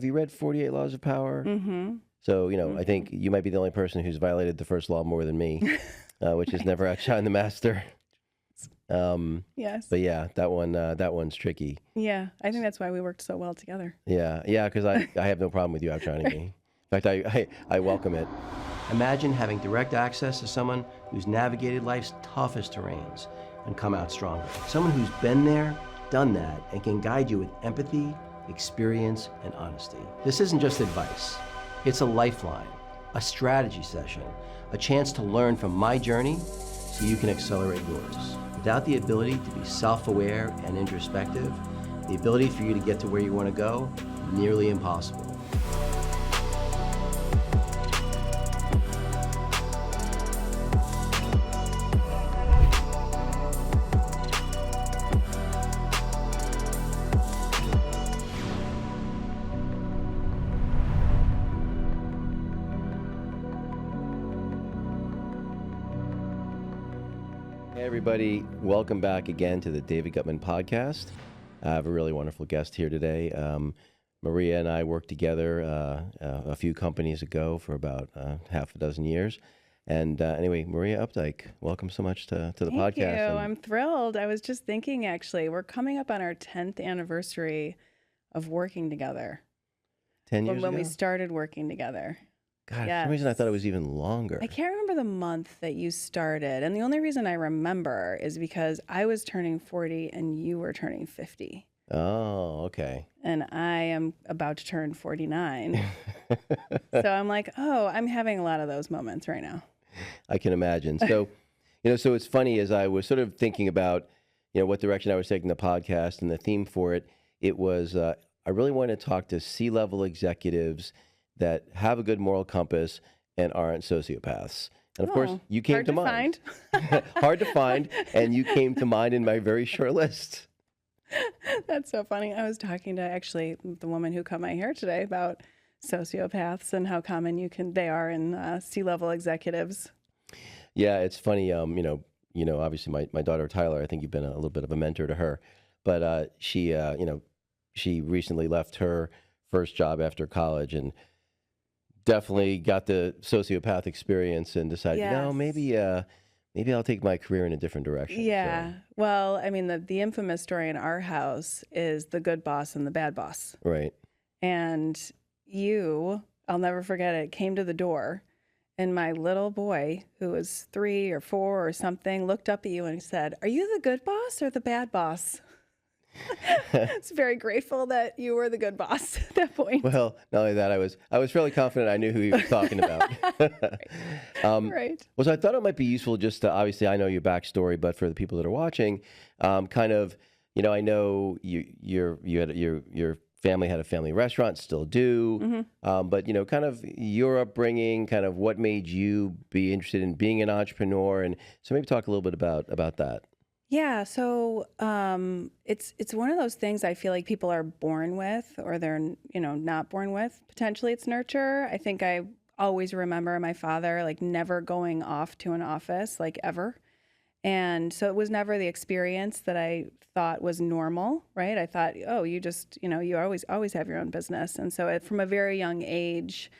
you read 48 Laws of Power? Mm-hmm. So, I think you might be the only person who's violated the first law more than me, which is never outshine the master. Yes. But yeah, that one's tricky. Yeah, I think that's why we worked so well together. Yeah, because I have no problem with you outshining me. In fact, I welcome it. Imagine having direct access to someone who's navigated life's toughest terrains and come out stronger. Someone who's been there, done that, and can guide you with empathy, experience, and honesty. This isn't just advice. It's a lifeline, a strategy session, a chance to learn from my journey so you can accelerate yours. Without the ability to be self-aware and introspective, the ability for you to get to where you want to go, nearly impossible. Hey everybody, welcome back again to the David Guttman podcast. I have a really wonderful guest here today. Maria and I worked together a few companies ago for about half a dozen years. And anyway, Maria Opdycke, welcome so much to the podcast. Thank you. I'm thrilled. I was just thinking, actually, we're coming up on our 10th anniversary of working together. 10 years ago? When we started working together. God, for some reason I thought it was even longer. I can't remember the month that you started. And the only reason I remember is because I was turning 40 and you were turning 50. Oh, okay. And I am about to turn 49. So I'm like, oh, I'm having a lot of those moments right now. I can imagine. So, so it's funny as I was sort of thinking about, what direction I was taking the podcast and the theme for it, it was, I really wanted to talk to C-level executives that have a good moral compass and aren't sociopaths. And of course, you came to mind. Hard to find, and you came to mind in my very short list. That's so funny. I was talking to actually the woman who cut my hair today about sociopaths and how common they are in C-level executives. Yeah, it's funny. Obviously my daughter Tyler, I think you've been a little bit of a mentor to her, but she recently left her first job after college and definitely got the sociopath experience and decided, maybe I'll take my career in a different direction. Yeah. So. Well, I mean, the infamous story in our house is the good boss and the bad boss. Right. And I'll never forget it, came to the door and my little boy, who was 3 or 4 or something, looked up at you and said, "Are you the good boss or the bad boss?" I was very grateful that you were the good boss at that point. Well, not only that, I was fairly confident I knew who he was talking about. Right. Well, so I thought it might be useful just to, obviously I know your backstory, but for the people that are watching, kind of, I know your family had a family restaurant, still do, but kind of your upbringing, kind of what made you be interested in being an entrepreneur, and so maybe talk a little bit about that. Yeah, so it's one of those things I feel like people are born with, or they're not born with. Potentially, it's nurture. I think I always remember my father like never going off to an office, like ever, and so it was never the experience that I thought was normal. Right? I thought, oh, you just you always have your own business, and so from a very young age,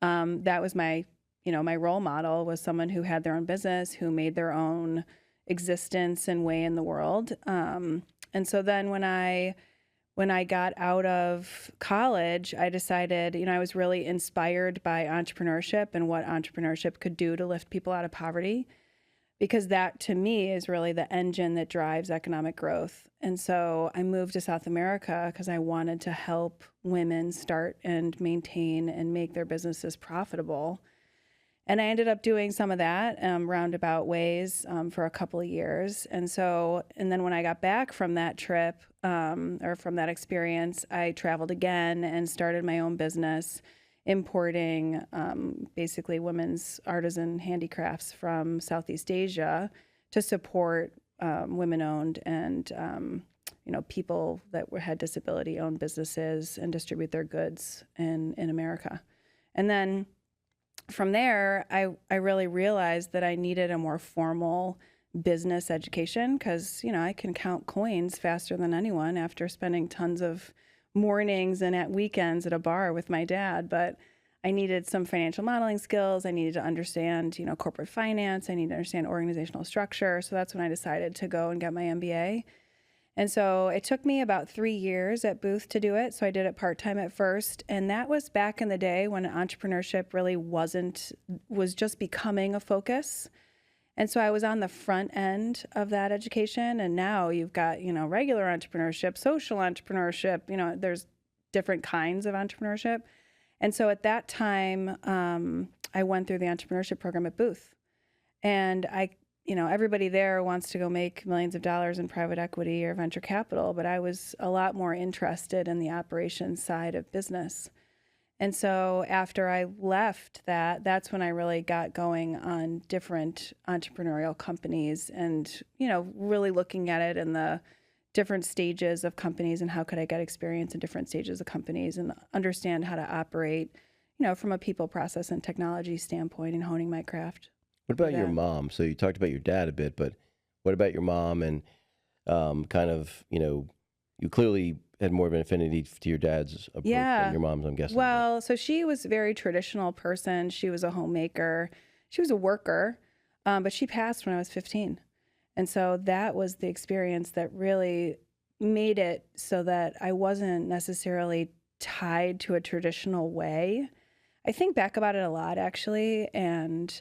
that was my my role model was someone who had their own business, who made their own existence and way in the world. And so then when I got out of college, I decided, I was really inspired by entrepreneurship and what entrepreneurship could do to lift people out of poverty, because that to me is really the engine that drives economic growth. And so I moved to South America because I wanted to help women start and maintain and make their businesses profitable. And I ended up doing some of that roundabout ways for a couple of years. And then when I got back from that trip or from that experience, I traveled again and started my own business importing basically women's artisan handicrafts from Southeast Asia to support women-owned and people that had disability-owned businesses and distribute their goods in America. And then from there, I really realized that I needed a more formal business education because, I can count coins faster than anyone after spending tons of mornings and at weekends at a bar with my dad, but I needed some financial modeling skills. I needed to understand, corporate finance. I needed to understand organizational structure. So that's when I decided to go and get my MBA. And so it took me about 3 years at Booth to do it. So I did it part-time at first. And that was back in the day when entrepreneurship really was just becoming a focus. And so I was on the front end of that education. And now you've got, regular entrepreneurship, social entrepreneurship, there's different kinds of entrepreneurship. And so at that time, I went through the entrepreneurship program at Booth. And everybody there wants to go make millions of dollars in private equity or venture capital, but I was a lot more interested in the operations side of business. And so after I left that's when I really got going on different entrepreneurial companies and, really looking at it in the different stages of companies and how could I get experience in different stages of companies and understand how to operate, from a people, process, and technology standpoint and honing my craft. What about your mom? So you talked about your dad a bit, but what about your mom and you clearly had more of an affinity to your dad's approach than your mom's, I'm guessing. Well, so she was a very traditional person. She was a homemaker. She was a worker, but she passed when I was 15. And so that was the experience that really made it so that I wasn't necessarily tied to a traditional way. I think back about it a lot, actually, and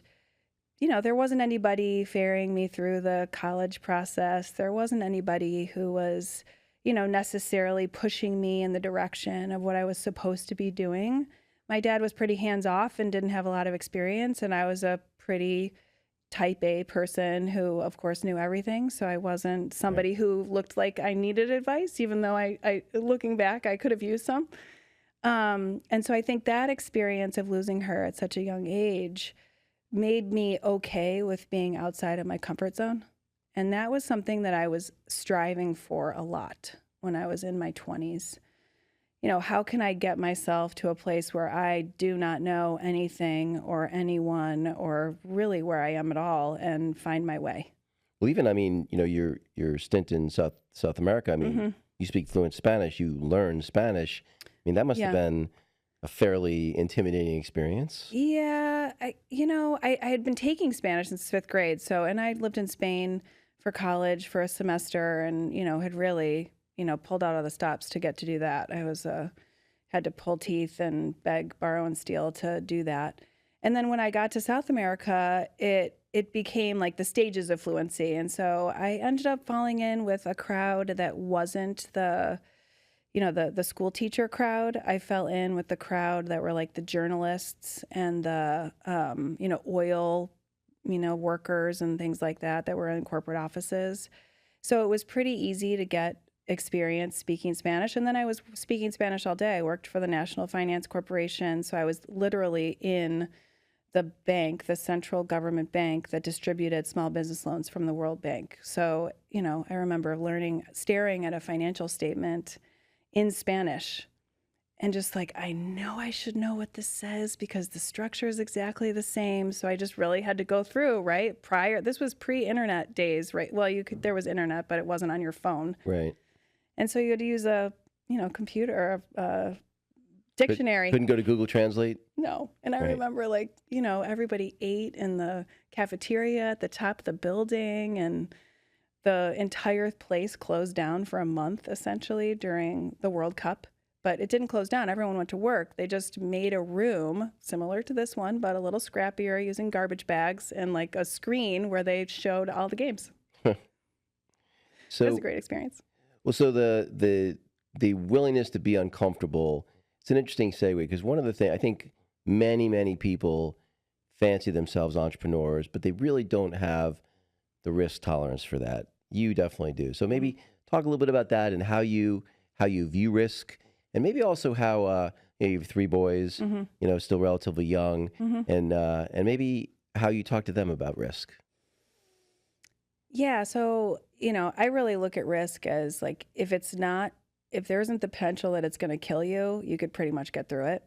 there wasn't anybody ferrying me through the college process. There wasn't anybody who was, necessarily pushing me in the direction of what I was supposed to be doing. My dad was pretty hands-off and didn't have a lot of experience, and I was a pretty type A person who, of course, knew everything. So I wasn't somebody who looked like I needed advice, even though I looking back, I could have used some. And so I think that experience of losing her at such a young age made me okay with being outside of my comfort zone. And that was something that I was striving for a lot when I was in my 20s. How can I get myself to a place where I do not know anything or anyone or really where I am at all and find my way? Well, even, your stint in South America, you speak fluent Spanish, you learn Spanish. That must have been a fairly intimidating experience. Yeah, I had been taking Spanish since 5th grade. And I lived in Spain for college for a semester and, had really, pulled out all the stops to get to do that. I had to pull teeth and beg, borrow, and steal to do that. And then when I got to South America, it became like the stages of fluency. And so I ended up falling in with a crowd that wasn't the school teacher crowd. I fell in with the crowd that were like the journalists and the, oil, workers and things like that were in corporate offices. So it was pretty easy to get experience speaking Spanish. And then I was speaking Spanish all day. I worked for the National Finance Corporation. So I was literally in the bank, the central government bank that distributed small business loans from the World Bank. So, I remember staring at a financial statement in Spanish and just like, I know I should know what this says because the structure is exactly the same. So I just really had to go through, right? This was pre-internet days, right? Well, there was internet, but it wasn't on your phone. Right. And so you had to use a, computer, a dictionary. Couldn't go to Google Translate? No. And I remember everybody ate in the cafeteria at the top of the building and the entire place closed down for a month, essentially, during the World Cup. But it didn't close down. Everyone went to work. They just made a room similar to this one, but a little scrappier using garbage bags and like a screen where they showed all the games. So it was a great experience. Well, so the willingness to be uncomfortable, it's an interesting segue because one of the things, I think many people fancy themselves entrepreneurs, but they really don't have the risk tolerance for that. You definitely do. So maybe talk a little bit about that and how you view risk, and maybe also how you have 3 boys, still relatively young, and maybe how you talk to them about risk. Yeah. So I really look at risk as like if there isn't the potential that it's going to kill you, you could pretty much get through it.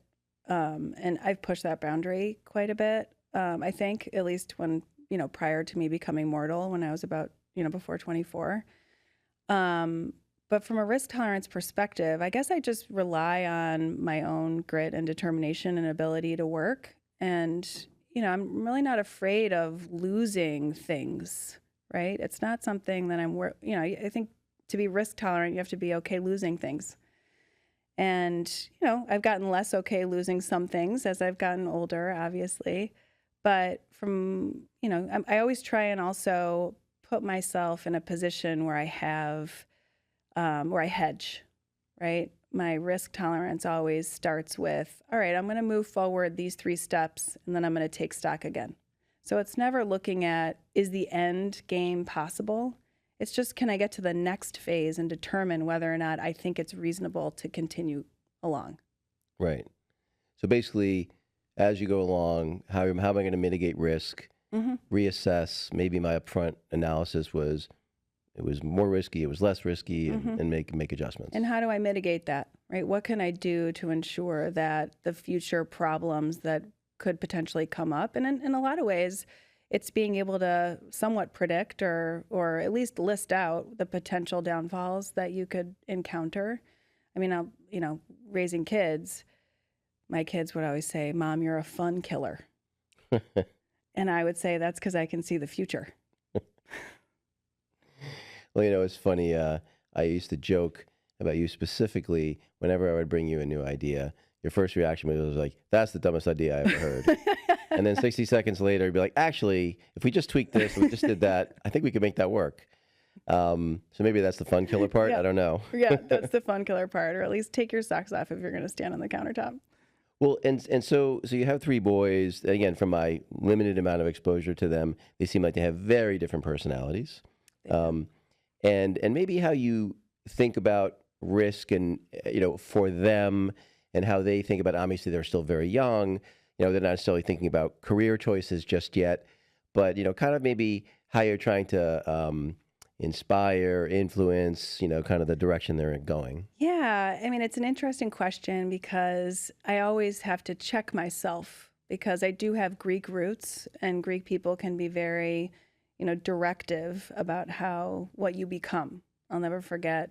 And I've pushed that boundary quite a bit. I think at least when prior to me becoming mortal, when I was about before 24. But from a risk tolerance perspective, I guess I just rely on my own grit and determination and ability to work. And, I'm really not afraid of losing things, right? It's not something that I think to be risk tolerant, you have to be okay losing things. And, I've gotten less okay losing some things as I've gotten older, obviously. But I always try and also put myself in a position where I have, where I hedge, right? My risk tolerance always starts with, all right, I'm going to move forward these 3 steps, and then I'm going to take stock again. So it's never looking at, is the end game possible? It's just, can I get to the next phase and determine whether or not I think it's reasonable to continue along? Right. So basically, as you go along, how am I going to mitigate risk, reassess? Maybe my upfront analysis was, it was more risky, it was less risky, and make adjustments. And how do I mitigate that, right? What can I do to ensure that the future problems that could potentially come up, and in a lot of ways, it's being able to somewhat predict or at least list out the potential downfalls that you could encounter. I mean, raising kids, my kids would always say, "Mom, you're a fun killer." And I would say that's because I can see the future. Well, it's funny. I used to joke about you specifically whenever I would bring you a new idea. Your first reaction was like, "That's the dumbest idea I ever heard." And then 60 seconds later, you'd be like, "Actually, if we just tweaked this, we just did that, I think we could make that work." So maybe that's the fun killer part. Yeah. I don't know. Yeah, that's the fun killer part, or at least take your socks off if you're going to stand on the countertop. Well, and so you have 3 boys. Again, from my limited amount of exposure to them, they seem like they have very different personalities. And maybe how you think about risk and, for them, and how they think about, obviously they're still very young, they're not necessarily thinking about career choices just yet, but, kind of maybe how you're trying to inspire, influence, kind of the direction they're going. Yeah, I mean, it's an interesting question because I always have to check myself because I do have Greek roots, and Greek people can be very, directive about what you become. I'll never forget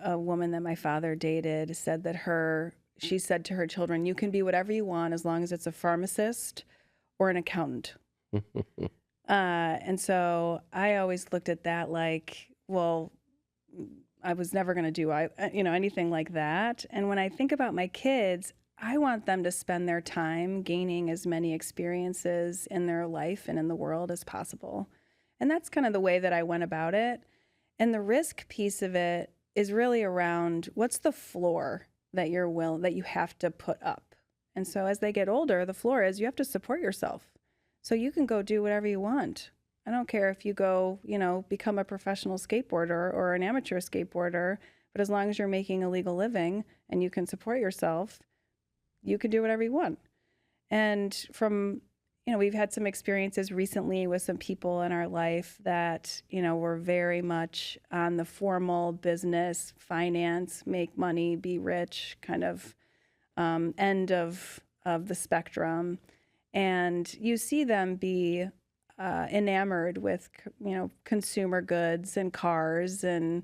a woman that my father dated said that she said to her children, "You can be whatever you want as long as it's a pharmacist or an accountant." And so I always looked at that like, well, I was never going to do anything like that. And when I think about my kids, I want them to spend their time gaining as many experiences in their life and in the world as possible. And that's kind of the way that I went about it. And the risk piece of it is really around what's the floor that you have to put up. And so as they get older, the floor is you have to support yourself. So you can go do whatever you want. I don't care if you go, become a professional skateboarder or an amateur skateboarder, but as long as you're making a legal living and you can support yourself, you can do whatever you want. And we've had some experiences recently with some people in our life that, were very much on the formal business, finance, make money, be rich kind of end of the spectrum. And you see them be enamored with, consumer goods and cars and,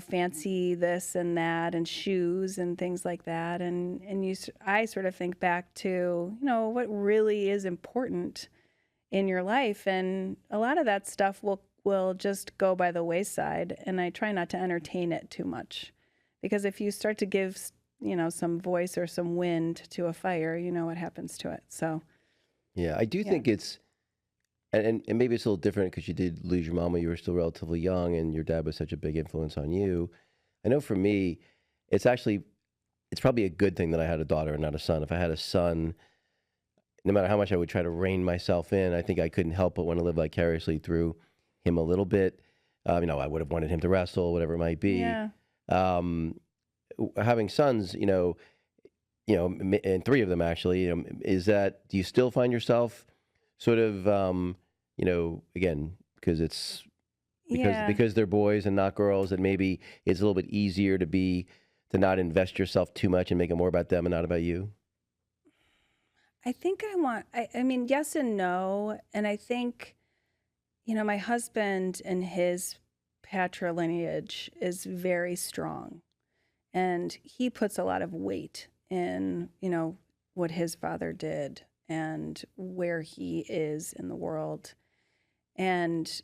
fancy this and that and shoes and things like that. And I sort of think back to, what really is important in your life. And a lot of that stuff will just go by the wayside. And I try not to entertain it too much, because if you start to give, some voice or some wind to a fire, what happens to it. So. Yeah, I do think it's, and maybe it's a little different because you did lose your mom when you were still relatively young, and your dad was such a big influence on you. I know for me, it's probably a good thing that I had a daughter and not a son. If I had a son, no matter how much I would try to rein myself in, I think I couldn't help but want to live vicariously through him a little bit. I would have wanted him to wrestle, whatever it might be. Yeah. Having sons, and 3 of them actually, is that, do you still find yourself sort of, again, because they're boys and not girls, and maybe it's a little bit easier to not invest yourself too much and make it more about them and not about you? I think I mean, yes and no. And I think, my husband and his patrilineage is very strong. And he puts a lot of weight in, what his father did and where he is in the world. And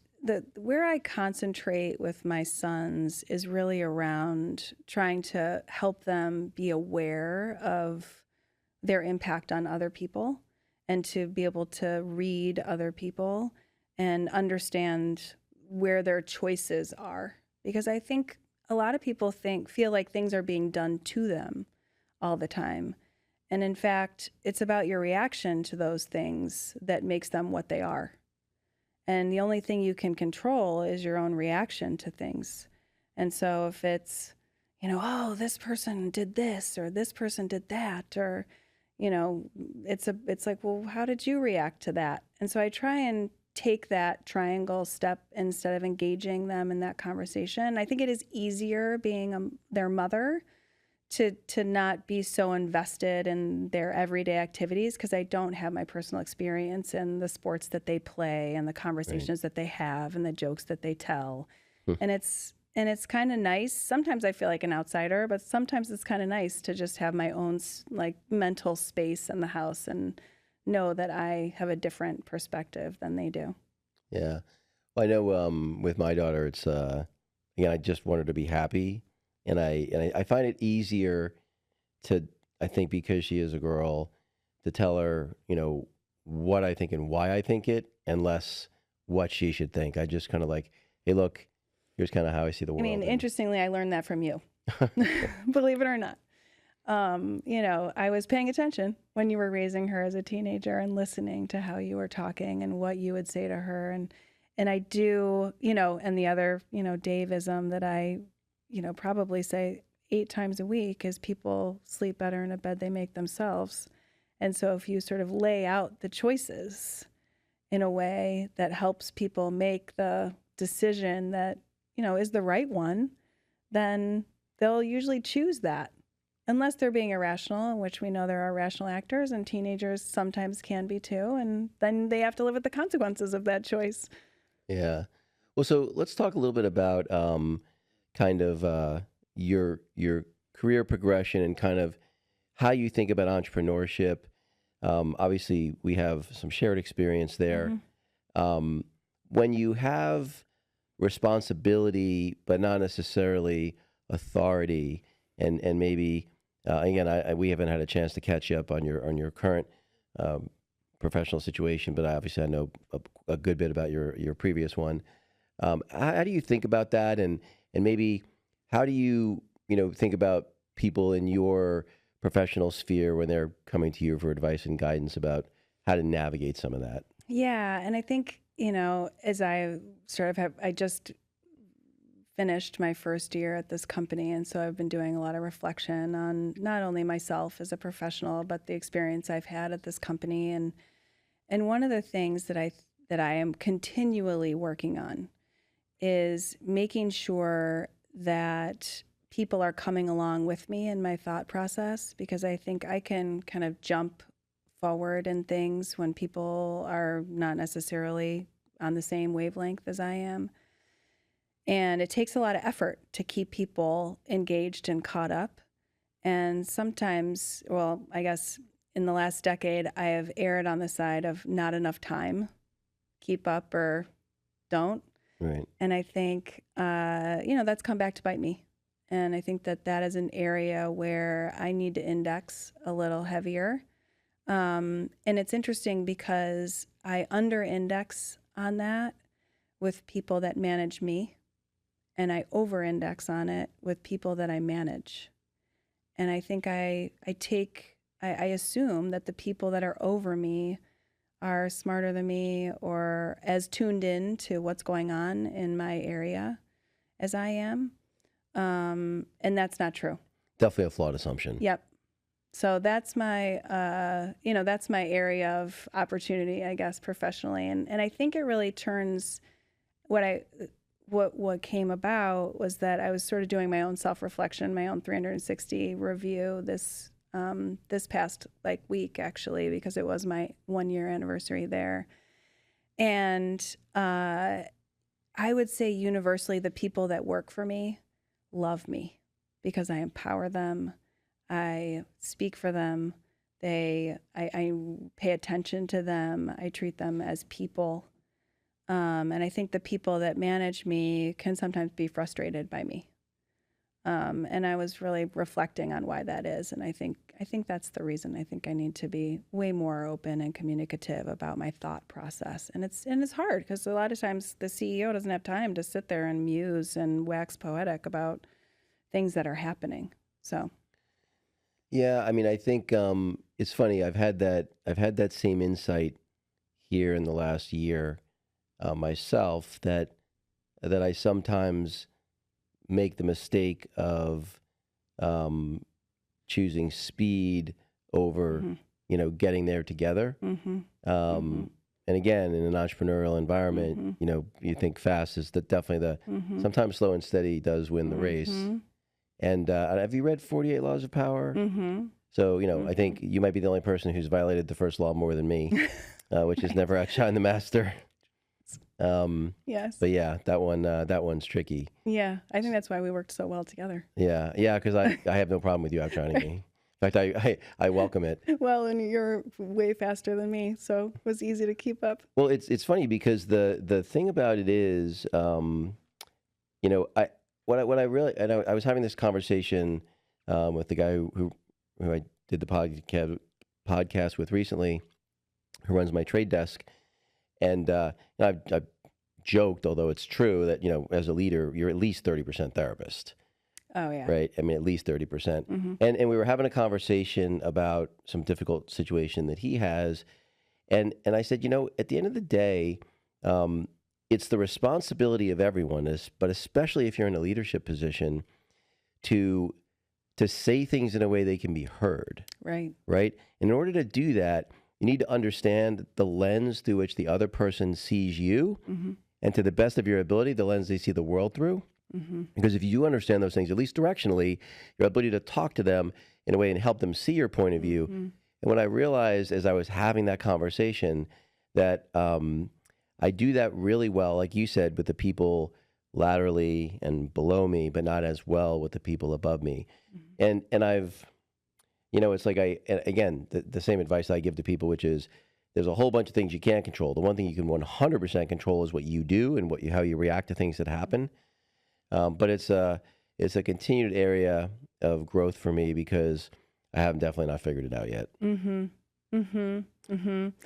where I concentrate with my sons is really around trying to help them be aware of their impact on other people and to be able to read other people and understand where their choices are. Because I think a lot of people feel like things are being done to them all the time. And in fact, it's about your reaction to those things that makes them what they are. And the only thing you can control is your own reaction to things. And so if it's, oh, this person did this or this person did that, or, it's like, well, how did you react to that? And so I try and take that triangle step instead of engaging them in that conversation. I think it is easier being their mother to not be so invested in their everyday activities because I don't have my personal experience in the sports that they play and the conversations that they have and the jokes that they tell. And it's kind of nice. Sometimes I feel like an outsider, but sometimes it's kind of nice to just have my own mental space in the house and know that I have a different perspective than they do. Yeah. Well, I know with my daughter, it's, again, I just want her to be happy. And I find it easier to, I think because she is a girl, to tell her, what I think and why I think it, and less what she should think. I just kind of like, hey, look, here's kind of how I see the world. Interestingly, I learned that from you, believe it or not. I was paying attention when you were raising her as a teenager and listening to how you were talking and what you would say to her. And I do, and the other, Daveism that I, probably say 8 times a week is people sleep better in a bed they make themselves. And so if you sort of lay out the choices in a way that helps people make the decision that, is the right one, then they'll usually choose that. Unless they're being irrational, in which we know there are rational actors, and teenagers sometimes can be too, and then they have to live with the consequences of that choice. Yeah. Well, so let's talk a little bit about kind of your career progression and kind of how you think about entrepreneurship. Obviously, we have some shared experience there. Mm-hmm. When you have responsibility, but not necessarily authority, and maybe again, we haven't had a chance to catch up on your current professional situation, but obviously I know a good bit about your previous one. How do you think about that, and maybe how do you think about people in your professional sphere when they're coming to you for advice and guidance about how to navigate some of that? Yeah, and I think as I I just finished my first year at this company, and so I've been doing a lot of reflection on not only myself as a professional, but the experience I've had at this company. And one of the things that I am continually working on is making sure that people are coming along with me in my thought process, because I think I can kind of jump forward in things when people are not necessarily on the same wavelength as I am. And it takes a lot of effort to keep people engaged and caught up. And sometimes, well, I guess in the last decade, I have erred on the side of not enough time, keep up or don't. Right. And I think, that's come back to bite me. And I think that is an area where I need to index a little heavier. And it's interesting because I under-index on that with people that manage me, and I over-index on it with people that I manage. And I think I assume that the people that are over me are smarter than me or as tuned in to what's going on in my area as I am. And that's not true. Definitely a flawed assumption. Yep. So that's my, that's my area of opportunity, I guess, professionally. And I think it really turns what came about was that I was sort of doing my own self-reflection, my own 360 review this past week, actually, because it was my 1-year anniversary there. And I I would say universally, the people that work for me love me because I empower them. I speak for them. I pay attention to them. I treat them as people. And I think the people that manage me can sometimes be frustrated by me. And I was really reflecting on why that is. And I think that's the reason. I think I need to be way more open and communicative about my thought process. And it's hard because a lot of times the CEO doesn't have time to sit there and muse and wax poetic about things that are happening. So. Yeah, I mean, I think it's funny. I've had that same insight here in the last year myself that I sometimes make the mistake of choosing speed over, getting there together. And again, in an entrepreneurial environment, you think fast is definitely sometimes slow and steady does win the race. And have you read 48 Laws of Power? So, I think you might be the only person who's violated the first law more than me, which is never outshine the master. Yes. But yeah, that one's tricky. Yeah, I think that's why we worked so well together. Yeah, because I have no problem with you outshining me. In fact, I welcome it. Well, and you're way faster than me, so it was easy to keep up. Well, it's funny because the thing about it is, I was having this conversation with the guy who I did the podcast with recently, who runs my trade desk, and I've joked, although it's true, that as a leader, you're at least 30% therapist. Oh yeah. Right. I mean, at least 30%. And we were having a conversation about some difficult situation that he has, and I said, at the end of the day, it's the responsibility of everyone, but especially if you're in a leadership position, to say things in a way they can be heard. Right. Right. In order to do that, you need to understand the lens through which the other person sees you, and to the best of your ability, the lens they see the world through. Because if you understand those things, at least directionally, your ability to talk to them in a way and help them see your point of view. And what I realized as I was having that conversation, that I do that really well, like you said, with the people laterally and below me, but not as well with the people above me. And I've, it's like again, the same advice I give to people, which is there's a whole bunch of things you can't control. The one thing you can 100% control is what you do and how you react to things that happen. But it's a continued area of growth for me because I have definitely not figured it out yet.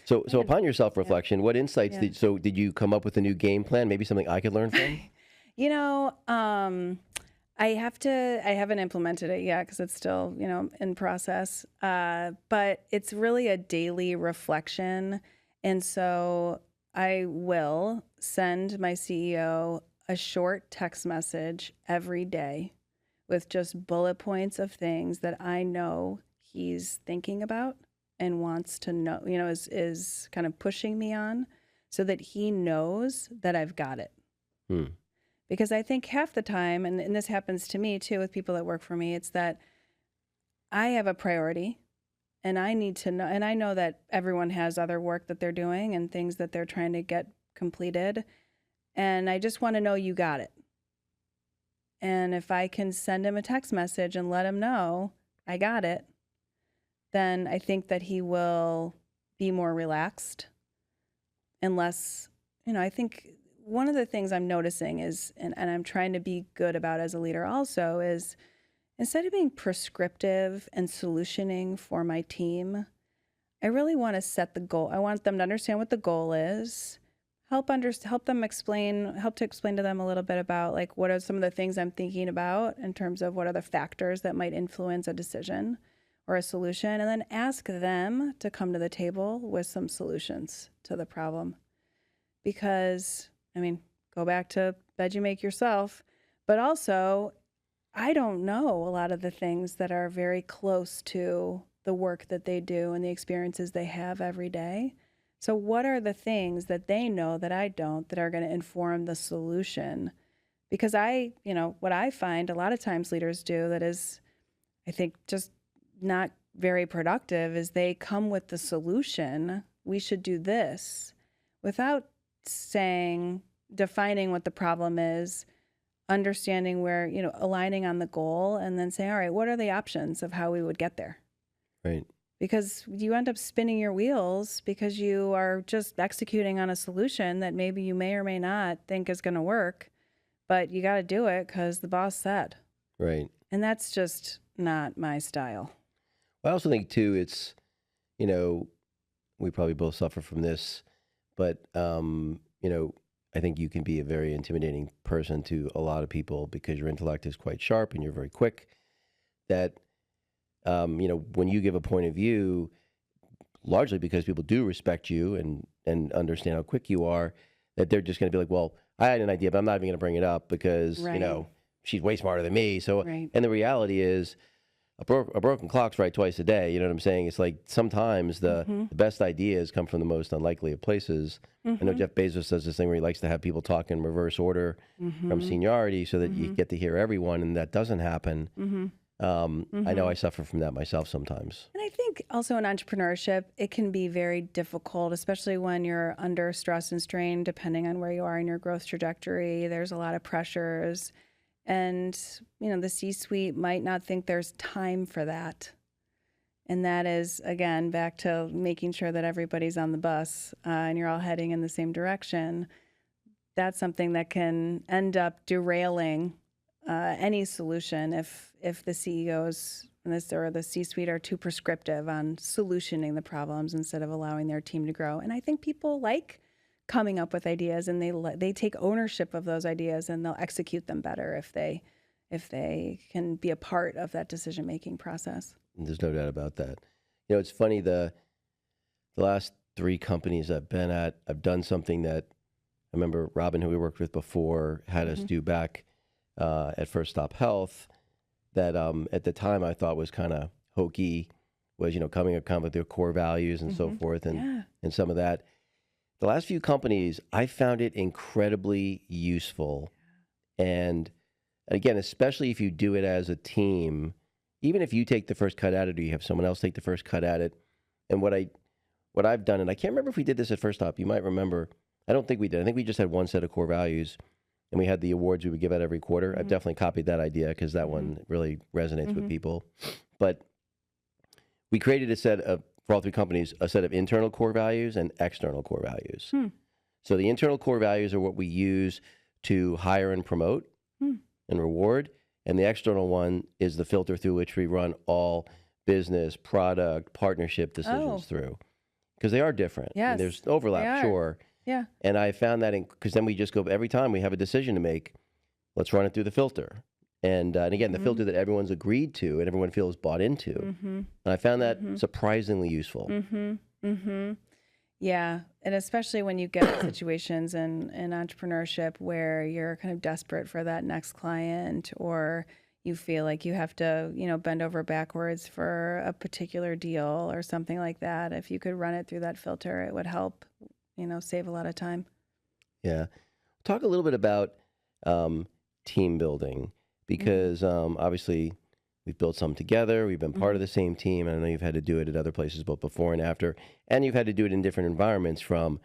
So upon your self-reflection, what insights did you come up with a new game plan? Maybe something I could learn from? I haven't implemented it yet because it's still, in process. But it's really a daily reflection. And so I will send my CEO a short text message every day with just bullet points of things that I know he's thinking about and wants to know, is kind of pushing me on so that he knows that I've got it. Because I think half the time, and this happens to me too with people that work for me, it's that I have a priority and I need to know, and I know that everyone has other work that they're doing and things that they're trying to get completed. And I just want to know you got it. And if I can send him a text message and let him know I got it, then I think that he will be more relaxed and less, I think one of the things I'm noticing is, and I'm trying to be good about as a leader also, is instead of being prescriptive and solutioning for my team, I really want to set the goal. I want them to understand what the goal is. Help to explain to them a little bit about like what are some of the things I'm thinking about in terms of what are the factors that might influence a decision or a solution, and then ask them to come to the table with some solutions to the problem. Because, go back to bed you make yourself, but also I don't know a lot of the things that are very close to the work that they do and the experiences they have every day. So what are the things that they know that I don't that are going to inform the solution? Because what I find a lot of times leaders do that is, I think, just not very productive is they come with the solution, we should do this, without saying, defining what the problem is, understanding where, aligning on the goal, and then saying, all right, what are the options of how we would get there? Right. Because you end up spinning your wheels because you are just executing on a solution that maybe you may or may not think is going to work, but you got to do it because the boss said. Right. And that's just not my style. I also think too, it's, we probably both suffer from this, but, I think you can be a very intimidating person to a lot of people because your intellect is quite sharp and you're very quick. That, when you give a point of view, largely because people do respect you and understand how quick you are, that they're just going to be like, well, I had an idea, but I'm not even going to bring it up because, Right. she's way smarter than me. So, Right. and the reality is a broken clock's right twice a day. You know what I'm saying? It's like sometimes the best ideas come from the most unlikely of places. I know Jeff Bezos does this thing where he likes to have people talk in reverse order from seniority so that you get to hear everyone, and that doesn't happen. I know I suffer from that myself sometimes. And I think also in entrepreneurship, it can be very difficult, especially when you're under stress and strain, depending on where you are in your growth trajectory. There's a lot of pressures. And, the C-suite might not think there's time for that. And that is, again, back to making sure that everybody's on the bus and you're all heading in the same direction. That's something that can end up derailing any solution if the CEOs or the C-suite are too prescriptive on solutioning the problems instead of allowing their team to grow. And I think people like coming up with ideas, and they take ownership of those ideas, and they'll execute them better if they can be a part of that decision-making process. There's no doubt about that. It's funny, the last 3 companies I've been at, I've done something that I remember Robin, who we worked with before, had us do back at First Stop Health, that at the time I thought was kind of hokey, was, coming up kind of with their core values and so forth, and some of that. The last few companies, I found it incredibly useful. And again, especially if you do it as a team, even if you take the first cut at it or you have someone else take the first cut at it. And what I've done, and I can't remember if we did this at First Stop, you might remember, I don't think we did. I think we just had one set of core values, and we had the awards we would give out every quarter. I've definitely copied that idea because that one really resonates with people. But we created a set of, for all 3 companies, a set of internal core values and external core values. So the internal core values are what we use to hire and promote and reward. And the external one is the filter through which we run all business, product, partnership decisions through. Because they are different. Yes, and there's overlap, sure. Yeah. And I found that because then we just go, every time we have a decision to make, let's run it through the filter. And again, the filter that everyone's agreed to and everyone feels bought into. And I found that surprisingly useful. Yeah. And especially when you get situations in entrepreneurship where you're kind of desperate for that next client, or you feel like you have to, bend over backwards for a particular deal or something like that. If you could run it through that filter, it would help, save a lot of time. Yeah. Talk a little bit about team building. Because obviously we've built some together, we've been part of the same team, and I know you've had to do it at other places both before and after, and you've had to do it in different environments, from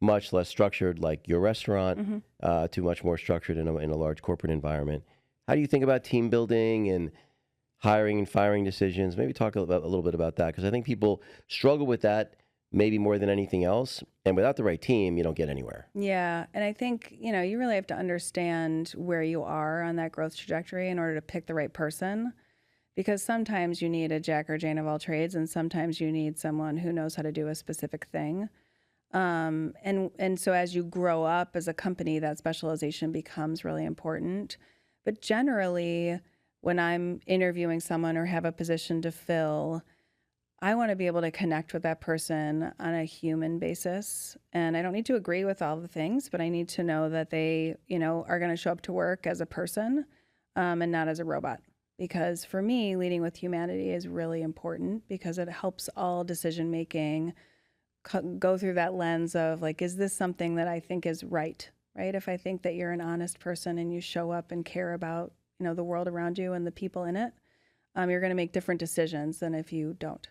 much less structured like your restaurant to much more structured in a large corporate environment. How do you think about team building and hiring and firing decisions? Maybe talk a little bit about that, because I think people struggle with that maybe more than anything else. And without the right team, you don't get anywhere. Yeah. And I think, you really have to understand where you are on that growth trajectory in order to pick the right person. Because sometimes you need a Jack or Jane of all trades, and sometimes you need someone who knows how to do a specific thing. And so as you grow up as a company, that specialization becomes really important. But generally, when I'm interviewing someone or have a position to fill, I want to be able to connect with that person on a human basis. And I don't need to agree with all the things, but I need to know that they, are going to show up to work as a person and not as a robot. Because for me, leading with humanity is really important, because it helps all decision making go through that lens of like, is this something that I think is right? If I think that you're an honest person and you show up and care about, the world around you and the people in it, you're going to make different decisions than if you don't.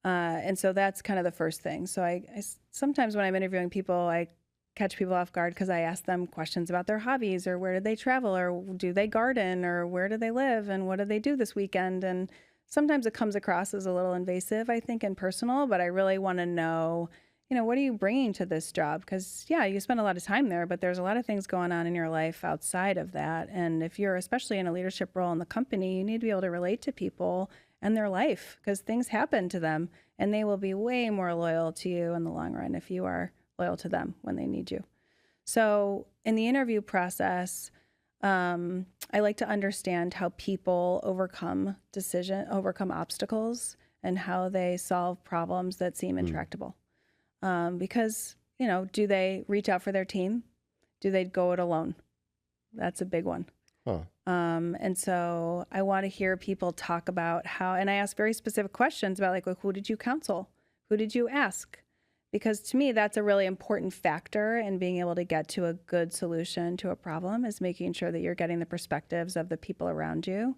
And so that's kind of the first thing. So I sometimes when I'm interviewing people, I catch people off guard because I ask them questions about their hobbies or where did they travel or do they garden or where do they live and what do they do this weekend. And sometimes it comes across as a little invasive, I think, and personal, but I really want to know, what are you bringing to this job? Because, yeah, you spend a lot of time there, but there's a lot of things going on in your life outside of that. And if you're especially in a leadership role in the company, you need to be able to relate to people and their life because things happen to them and they will be way more loyal to you in the long run if you are loyal to them when they need you. So in the interview process, I like to understand how people overcome obstacles and how they solve problems that seem intractable. Because, do they reach out for their team? Do they go it alone? That's a big one. Huh. And so I want to hear people talk about how, and I ask very specific questions about like who did you counsel? Who did you ask? Because to me, that's a really important factor in being able to get to a good solution to a problem is making sure that you're getting the perspectives of the people around you.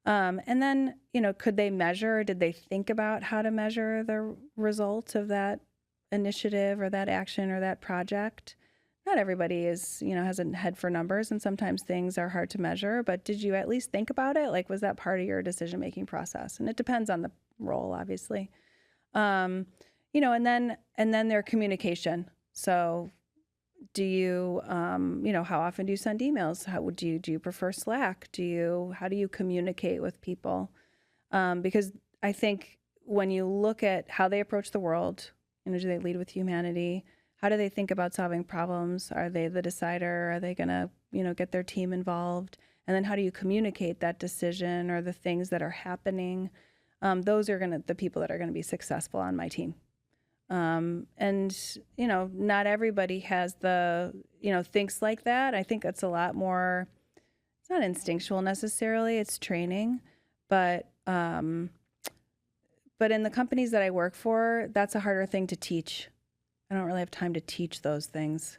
And then, could they measure? Did they think about how to measure the result of that initiative or that action or that project? Not everybody has a head for numbers, and sometimes things are hard to measure, but did you at least think about it? Like, was that part of your decision-making process? And it depends on the role, obviously. And then their communication. So do you, how often do you send emails? Do you prefer Slack? How do you communicate with people? Because I think when you look at how they approach the world, do they lead with humanity? How do they think about solving problems? Are they the decider? Are they going to, get their team involved? And then how do you communicate that decision or the things that are happening? Those are the people that are going to be successful on my team. Not everybody has thinks like that. I think it's a lot more, it's not instinctual necessarily, it's training, but in the companies that I work for, that's a harder thing to teach. I don't really have time to teach those things.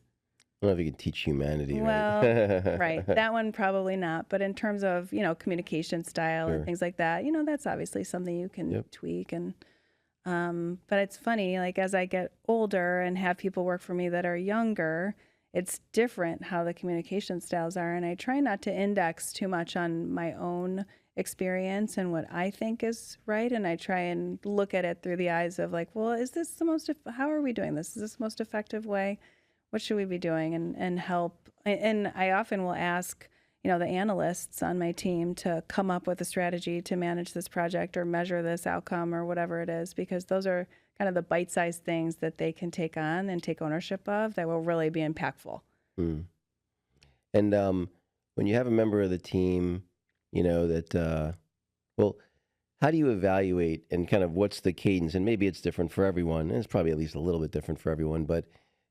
I don't know if you can teach humanity, well, right? Right. That one probably not. But in terms of, communication style and things like that, that's obviously something you can tweak. And but it's funny, like as I get older and have people work for me that are younger, it's different how the communication styles are. And I try not to index too much on my own experience and what I think is right. And I try and look at it through the eyes of like, well, is this how are we doing this? Is this the most effective way? What should we be doing and help? And I often will ask, the analysts on my team to come up with a strategy to manage this project or measure this outcome or whatever it is, because those are kind of the bite-sized things that they can take on and take ownership of that will really be impactful. Mm. And when you have a member of the team, that, how do you evaluate and kind of what's the cadence? And maybe it's different for everyone. And it's probably at least a little bit different for everyone, but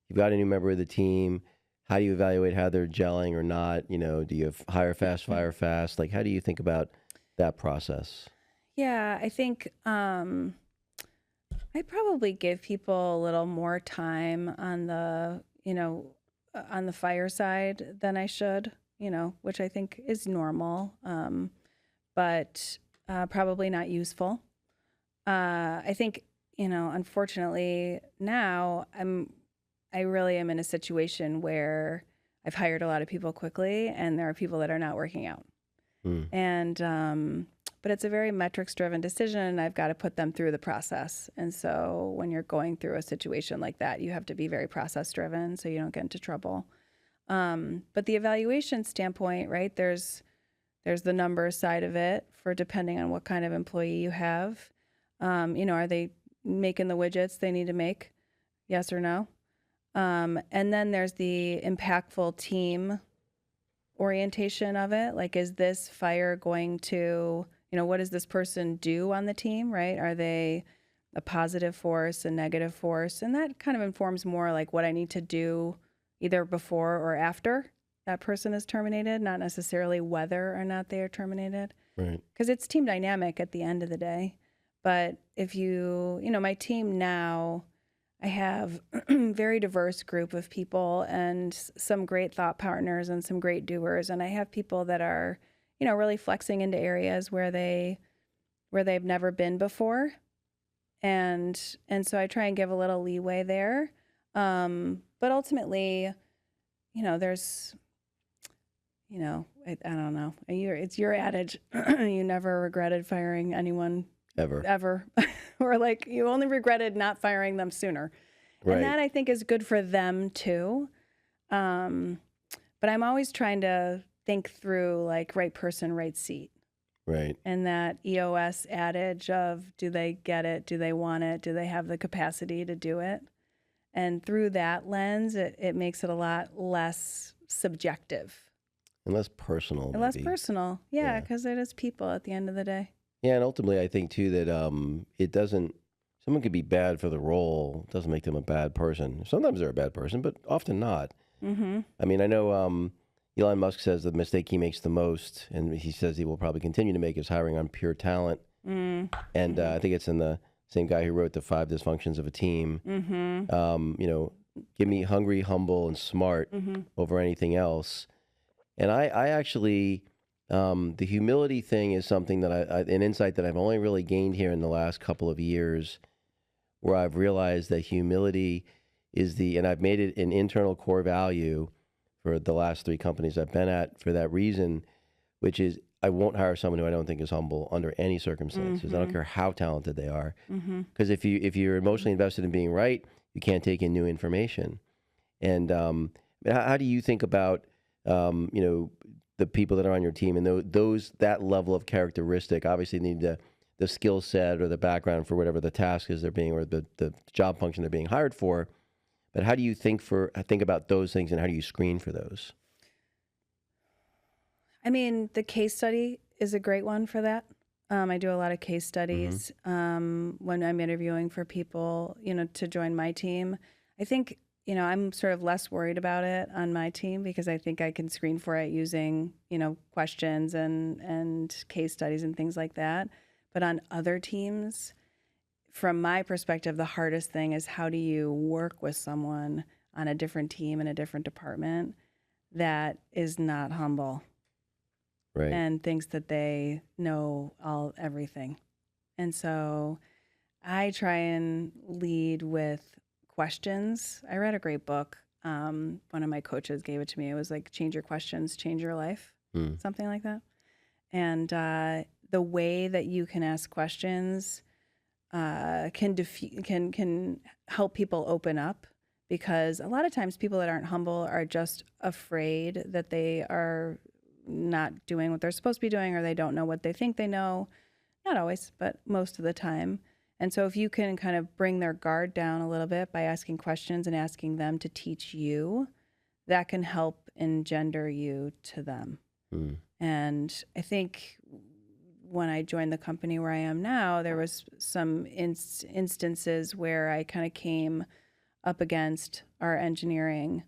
you've got a new member of the team. How do you evaluate how they're gelling or not? Do you hire fast, fire fast? Like, how do you think about that process? Yeah, I think I probably give people a little more time on the fire side than I should, which I think is normal, but probably not useful. I think, unfortunately now I really am in a situation where I've hired a lot of people quickly and there are people that are not working out. And, but it's a very metrics-driven decision and I've got to put them through the process. And so when you're going through a situation like that, you have to be very process-driven so you don't get into trouble. But the evaluation standpoint, right, there's the numbers side of it for depending on what kind of employee you have. Are they making the widgets they need to make? Yes or no? And then there's the impactful team orientation of it. Like, is this fire going to, what does this person do on the team, right? Are they a positive force, a negative force? And that kind of informs more like what I need to do either before or after that person is terminated, not necessarily whether or not they are terminated. Right. Because it's team dynamic at the end of the day. But if my team now, I have a very diverse group of people and some great thought partners and some great doers. And I have people that are, really flexing into areas where they've never been before. And so I try and give a little leeway there. but ultimately, there's, I don't know. It's your adage. You never regretted firing anyone ever. Or like you only regretted not firing them sooner. Right. And that I think is good for them too. But I'm always trying to think through like right person, right seat. Right. And that EOS adage of do they get it? Do they want it? Do they have the capacity to do it? And through that lens, it makes it a lot less subjective. And less personal. And less personal. Yeah, because it is people at the end of the day. Yeah, and ultimately I think too that it doesn't, someone could be bad for the role, doesn't make them a bad person. Sometimes they're a bad person, but often not. Mm-hmm. I mean, I know Elon Musk says the mistake he makes the most, and he says he will probably continue to make, is hiring on pure talent. And I think it's in the same guy who wrote the 5 Dysfunctions of a Team. Give me hungry, humble, and smart over anything else. And I actually, the humility thing is something that an insight that I've only really gained here in the last couple of years, where I've realized that humility is and I've made it an internal core value for the last 3 companies I've been at for that reason, which is I won't hire someone who I don't think is humble under any circumstances. I don't care how talented they are. Because if you're emotionally invested in being right, you can't take in new information. And how do you think about the people that are on your team and that level of characteristic? Obviously need the skill set or the background for whatever the task is they're being, or the job function they're being hired for. But how do you think about those things, and how do you screen for those? I mean, the case study is a great one for that. I do a lot of case studies when I'm interviewing for people, to join my team. I think, I'm sort of less worried about it on my team because I think I can screen for it using, questions and case studies and things like that. But on other teams, from my perspective, the hardest thing is how do you work with someone on a different team in a different department that is not humble. Right. And thinks that they know everything. And so I try and lead with questions. I read a great book. One of my coaches gave it to me. It was like, change your questions, change your life, something like that. And the way that you can ask questions can help people open up, because a lot of times people that aren't humble are just afraid that they are not doing what they're supposed to be doing, or they don't know what they think they know. Not always, but most of the time. And so if you can kind of bring their guard down a little bit by asking questions and asking them to teach you, that can help engender you to them. And I think when I joined the company where I am now, there was some instances where I kind of came up against our engineering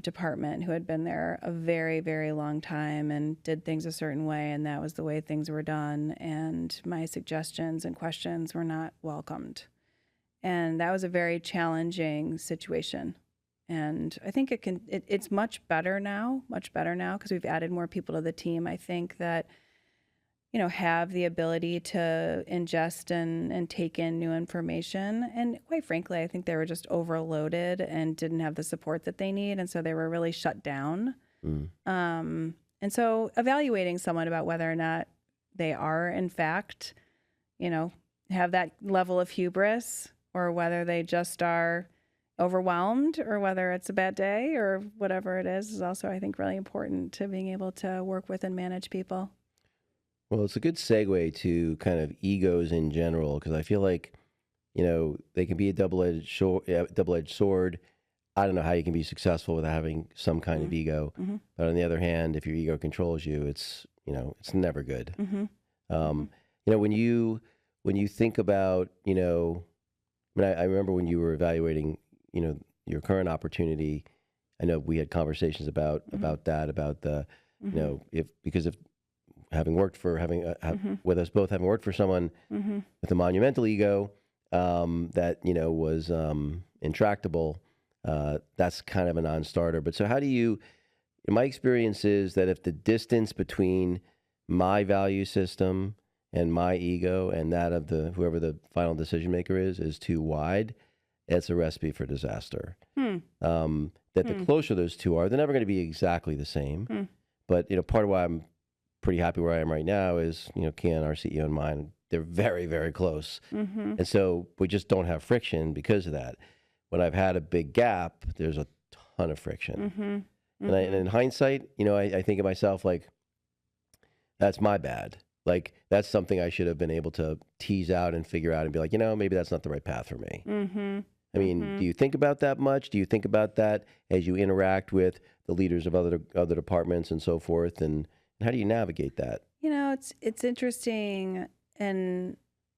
department, who had been there a very, very long time and did things a certain way, and that was the way things were done, and my suggestions and questions were not welcomed. And that was a very challenging situation. And I think it's much better now, because we've added more people to the team. I think that, have the ability to ingest and take in new information. And quite frankly, I think they were just overloaded and didn't have the support that they need. And so they were really shut down. And so evaluating someone about whether or not they are, in fact, have that level of hubris, or whether they just are overwhelmed, or whether it's a bad day, or whatever it is also, I think, really important to being able to work with and manage people. Well, it's a good segue to kind of egos in general, because I feel like, they can be a double-edged sword. I don't know how you can be successful without having some kind of ego. But on the other hand, if your ego controls you, it's never good. When you think about, I remember when you were evaluating, your current opportunity, I know we had conversations about the, because of with us both having worked for someone with a monumental ego that was intractable, that's kind of a non-starter. But so how do you? My experience is that if the distance between my value system and my ego and that of whoever the final decision maker is too wide, it's a recipe for disaster. That the closer those two are, they're never going to be exactly the same. But, part of why I'm pretty happy where I am right now is, Ken, our CEO, and mine, they're very, very close. And so we just don't have friction because of that. When I've had a big gap, there's a ton of friction. And in hindsight, I think of myself like, that's my bad. Like, that's something I should have been able to tease out and figure out and be like, maybe that's not the right path for me. I mean, do you think about that much? Do you think about that as you interact with the leaders of other departments and so forth? And how do you navigate that? It's interesting, and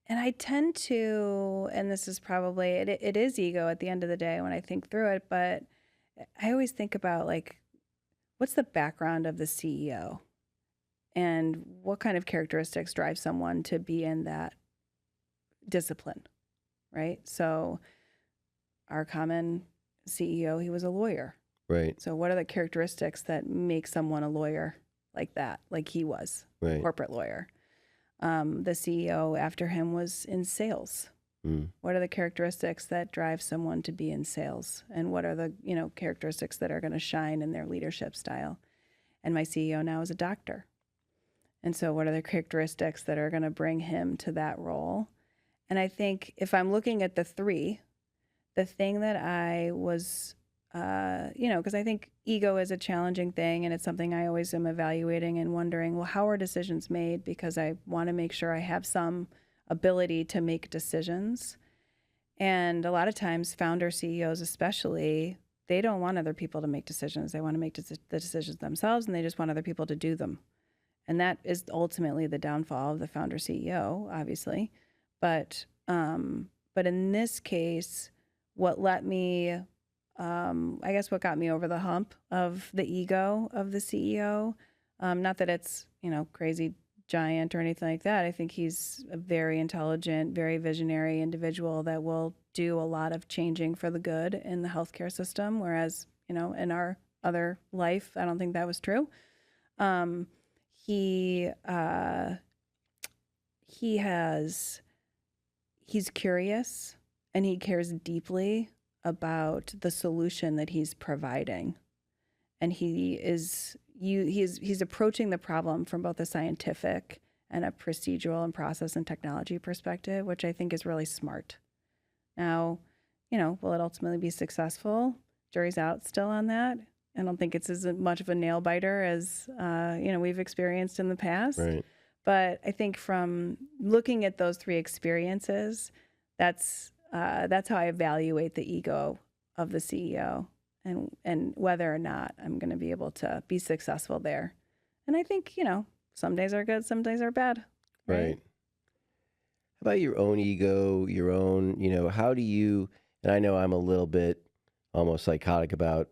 I tend to, and this is probably it is ego at the end of the day when I think through it, but I always think about like, what's the background of the CEO, and what kind of characteristics drive someone to be in that discipline, right? So our common CEO, he was a lawyer. Right. So what are the characteristics that make someone a lawyer like that, like he was, right. corporate lawyer? The CEO after him was in sales. What are the characteristics that drive someone to be in sales? And what are the, characteristics that are going to shine in their leadership style? And my CEO now is a doctor. And so what are the characteristics that are going to bring him to that role? And I think if I'm looking at the three, the thing that I was, because I think ego is a challenging thing, and it's something I always am evaluating and wondering, well, how are decisions made? Because I want to make sure I have some ability to make decisions. And a lot of times, founder CEOs especially, they don't want other people to make decisions. They want to make the decisions themselves, and they just want other people to do them. And that is ultimately the downfall of the founder CEO, obviously. But in this case, what let me, I guess what got me over the hump of the ego of the CEO, not that it's, crazy giant or anything like that. I think he's a very intelligent, very visionary individual that will do a lot of changing for the good in the healthcare system. Whereas, in our other life, I don't think that was true. He's curious, and he cares deeply about the solution that he's providing. And he's approaching the problem from both a scientific and a procedural and process and technology perspective, which I think is really smart. Now, will it ultimately be successful? Jury's out still on that. I don't think it's as much of a nail biter as, we've experienced in the past. Right. But I think from looking at those three experiences, that's how I evaluate the ego of the CEO and whether or not I'm going to be able to be successful there. And I think, some days are good, some days are bad. Right. How about your own ego, your own, how do you, and I know I'm a little bit almost psychotic about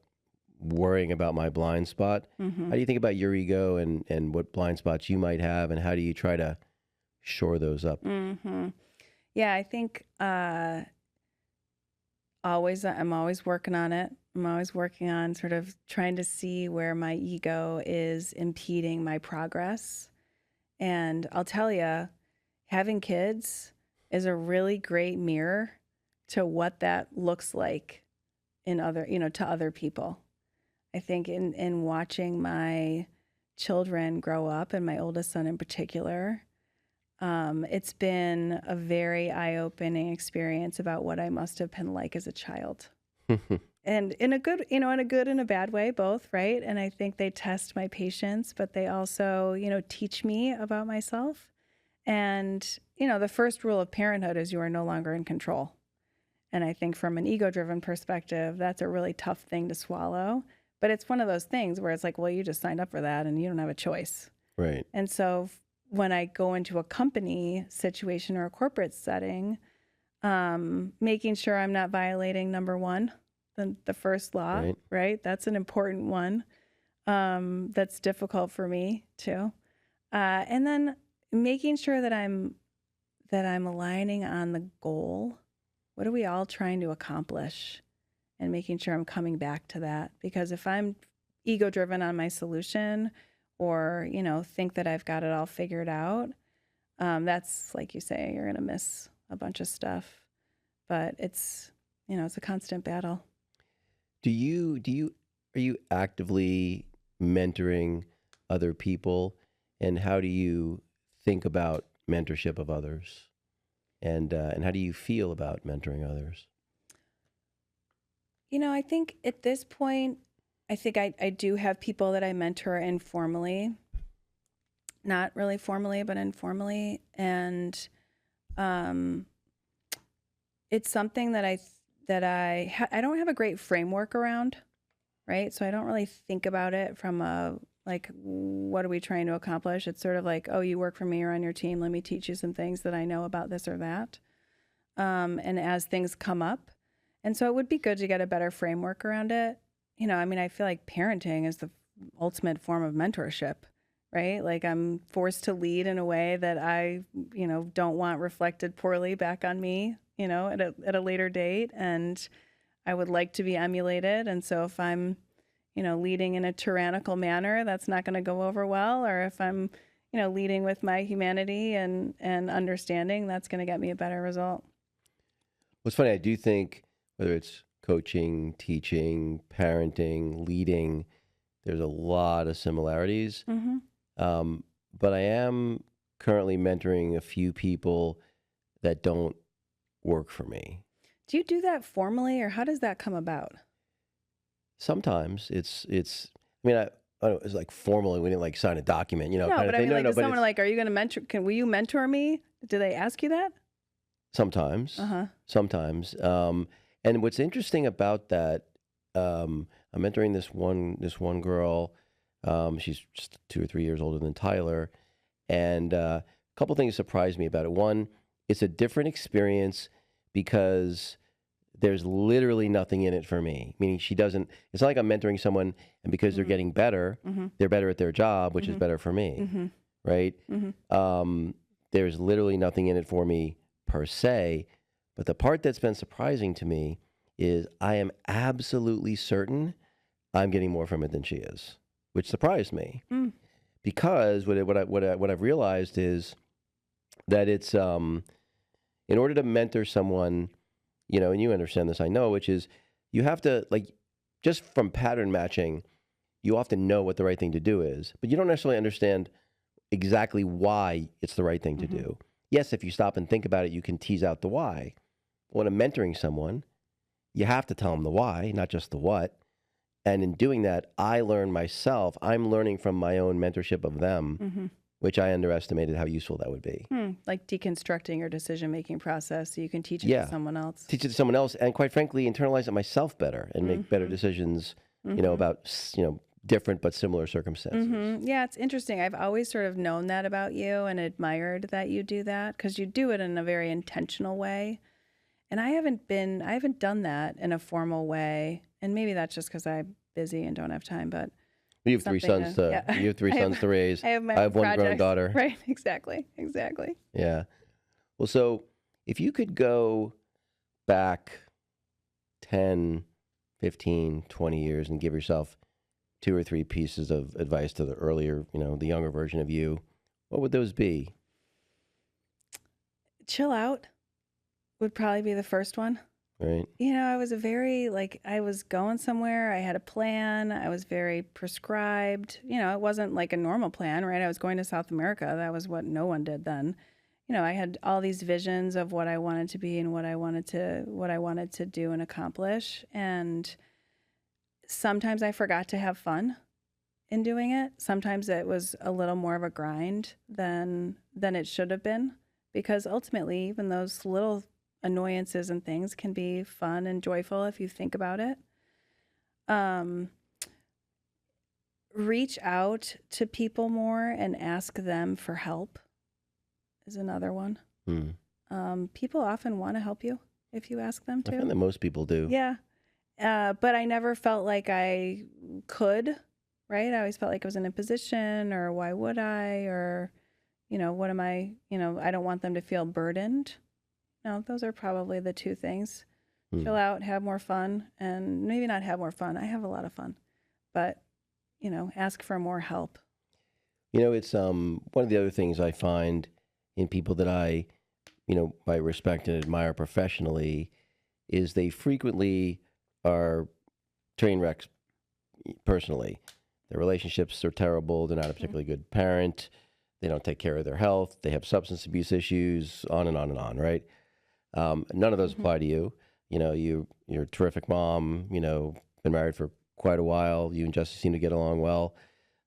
worrying about my blind spot. How do you think about your ego and what blind spots you might have, and how do you try to shore those up? Yeah, I think I'm always working on it. I'm always working on sort of trying to see where my ego is impeding my progress. And I'll tell you, having kids is a really great mirror to what that looks like in other, to other people. I think in watching my children grow up, and my oldest son in particular, it's been a very eye-opening experience about what I must have been like as a child. And in a good, in a good and a bad way, both, right? And I think they test my patience, but they also, teach me about myself. And, the first rule of parenthood is you are no longer in control. And I think from an ego-driven perspective, that's a really tough thing to swallow. But it's one of those things where it's like, well, you just signed up for that and you don't have a choice. Right. And so when I go into a company situation or a corporate setting, making sure I'm not violating number one, the first law, right? That's an important one. That's difficult for me too. And then making sure that I'm aligning on the goal. What are we all trying to accomplish? And making sure I'm coming back to that. Because if I'm ego driven on my solution, or, think that I've got it all figured out, that's, like you say, you're going to miss a bunch of stuff. But it's, it's a constant battle. Are you actively mentoring other people, and how do you think about mentorship of others, and how do you feel about mentoring others? I think at this point, I think I do have people that I mentor informally, not really formally, but informally. And um, it's something that I don't have a great framework around, right? So I don't really think about it from a, like, what are we trying to accomplish? It's sort of like, oh, you work for me or on your team. Let me teach you some things that I know about this or that. And as things come up. And so it would be good to get a better framework around it. I mean, I feel like parenting is the ultimate form of mentorship, right? Like I'm forced to lead in a way that I, don't want reflected poorly back on me, at a later date. And I would like to be emulated. And so if I'm, leading in a tyrannical manner, that's not going to go over well. Or if I'm, leading with my humanity and understanding, that's going to get me a better result. Well, it's funny. I do think whether it's coaching, teaching, parenting, leading, there's a lot of similarities. But I am currently mentoring a few people that don't work for me. Do you do that formally, or how does that come about? Sometimes it's. I mean, I don't know, it's like formally. We didn't like sign a document, No, kind but of I thing. mean, like, No, is but someone it's like, are you going to mentor? Will you mentor me? Do they ask you that? sometimes. Sometimes. And what's interesting about that, I'm mentoring this one girl. She's just 2 or 3 years older than Tyler, and a couple things surprised me about it. One, it's a different experience because there's literally nothing in it for me. Meaning she doesn't. It's not like I'm mentoring someone, and because they're getting better, they're better at their job, which is better for me, right? There's literally nothing in it for me per se. But the part that's been surprising to me is I am absolutely certain I'm getting more from it than she is, which surprised me. Because what I've realized is that it's in order to mentor someone, and you understand this, I know, which is you have to, like, just from pattern matching, you often know what the right thing to do is, but you don't necessarily understand exactly why it's the right thing to do. Yes, if you stop and think about it, you can tease out the why. When I'm mentoring someone, you have to tell them the why, not just the what. And in doing that, I learn myself. I'm learning from my own mentorship of them, which I underestimated how useful that would be. Like deconstructing your decision-making process so you can teach it to someone else. Teach it to someone else, and quite frankly, internalize it myself better and make better decisions, about, different but similar circumstances. Yeah, it's interesting. I've always sort of known that about you and admired that you do that because you do it in a very intentional way. And I haven't done that in a formal way. And maybe that's just because I'm busy and don't have time, but You have three sons to you have three sons to raise. I have my I have own one grown projects. daughter. Right, exactly. Yeah. Well, so if you could go back 10, 15, 20 years and give yourself 2 or 3 pieces of advice to the earlier, the younger version of you, what would those be? Chill out would probably be the first one. Right. I was I was going somewhere. I had a plan. I was very prescribed. It wasn't like a normal plan, right? I was going to South America. That was what no one did then. I had all these visions of what I wanted to be and what I wanted to do and accomplish. And sometimes I forgot to have fun in doing it. Sometimes it was a little more of a grind than it should have been, because ultimately, even those little annoyances and things can be fun and joyful if you think about it. Reach out to people more and ask them for help is another one. People often want to help you if you ask them to. I find that most people do. Yeah. But I never felt like I could, right? I always felt like I was in a position, or why would I, or, what am I, I don't want them to feel burdened. No, those are probably the 2 things. Chill out, have more fun, and maybe not have more fun. I have a lot of fun, but, ask for more help. It's one of the other things I find in people that I, I respect and admire professionally is they frequently are train wrecks personally. Their relationships are terrible. They're not a particularly good parent. They don't take care of their health. They have substance abuse issues, on and on and on, right? None of those apply to you. You know, you're a terrific mom, you know, been married for quite a while. You and Justice seem to get along well.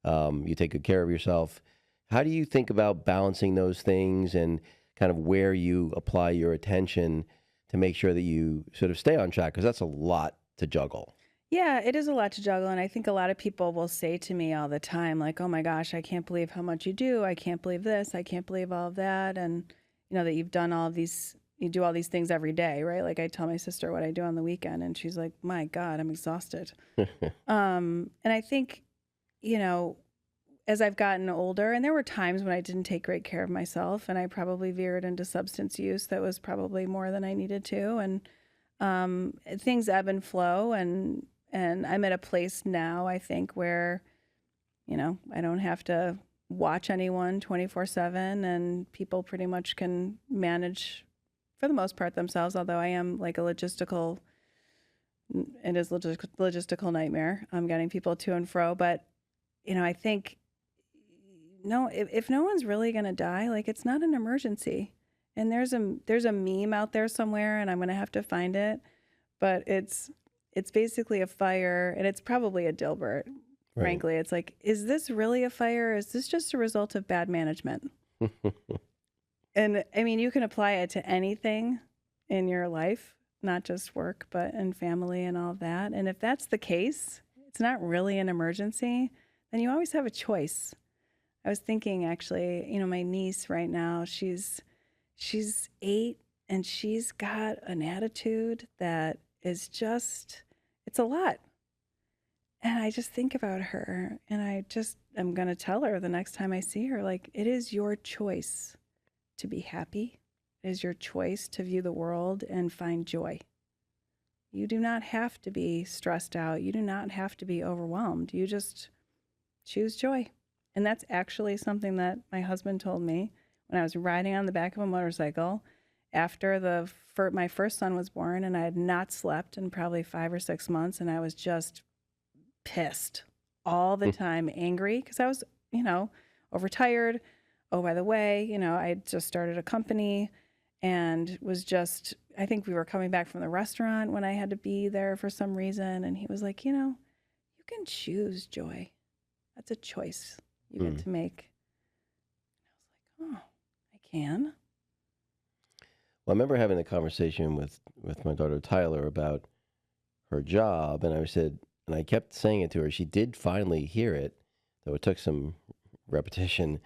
You take good care of yourself. How do you think about balancing those things and kind of where you apply your attention to make sure that you sort of stay on track? Because that's a lot to juggle. Yeah, it is a lot to juggle. And I think a lot of people will say to me all the time, like, oh my gosh, I can't believe how much you do. I can't believe this. I can't believe all of that. And, you know, that you've done all of these, you do all these things every day, right? Like I tell my sister what I do on the weekend and she's like, my God, I'm exhausted. And I think, you know, as I've gotten older, and there were times when I didn't take great care of myself and I probably veered into substance use that was probably more than I needed to. And things ebb and flow, and I'm at a place now, I think, where, you know, I don't have to watch anyone 24/7, and people pretty much can manage for the most part themselves, although I am like a logistical nightmare. I'm getting people to and fro. But, you know, I think, no, if no one's really going to die, like it's not an emergency. And there's a meme out there somewhere, and I'm going to have to find it. But it's basically a fire, and it's probably a Dilbert, Right. frankly. It's like, is this really a fire? Is this just a result of bad management? And I mean, you can apply it to anything in your life, not just work, but in family and all of that. And if that's the case, it's not really an emergency, then you always have a choice. I was thinking, actually, you know, my niece right now, she's 8, and she's got an attitude that is just, it's a lot. And I just think about her, and I'm going to tell her the next time I see her, like, it is your choice to be happy. It is your choice to view the world and find joy. You do not have to be stressed out. You do not have to be overwhelmed. You just choose joy. And that's actually something that my husband told me when I was riding on the back of a motorcycle after my first son was born, and I had not slept in probably 5 or 6 months, and I was just pissed all the time, angry, because I was, you know, overtired. Oh, by the way, you know, I had just started a company and was just, I think we were coming back from the restaurant when I had to be there for some reason. And he was like, you know, you can choose joy. That's a choice you get to make. I was like, oh, I can. Well, I remember having the conversation with my daughter Tyler about her job, and I kept saying it to her. She did finally hear it, though it took some repetition.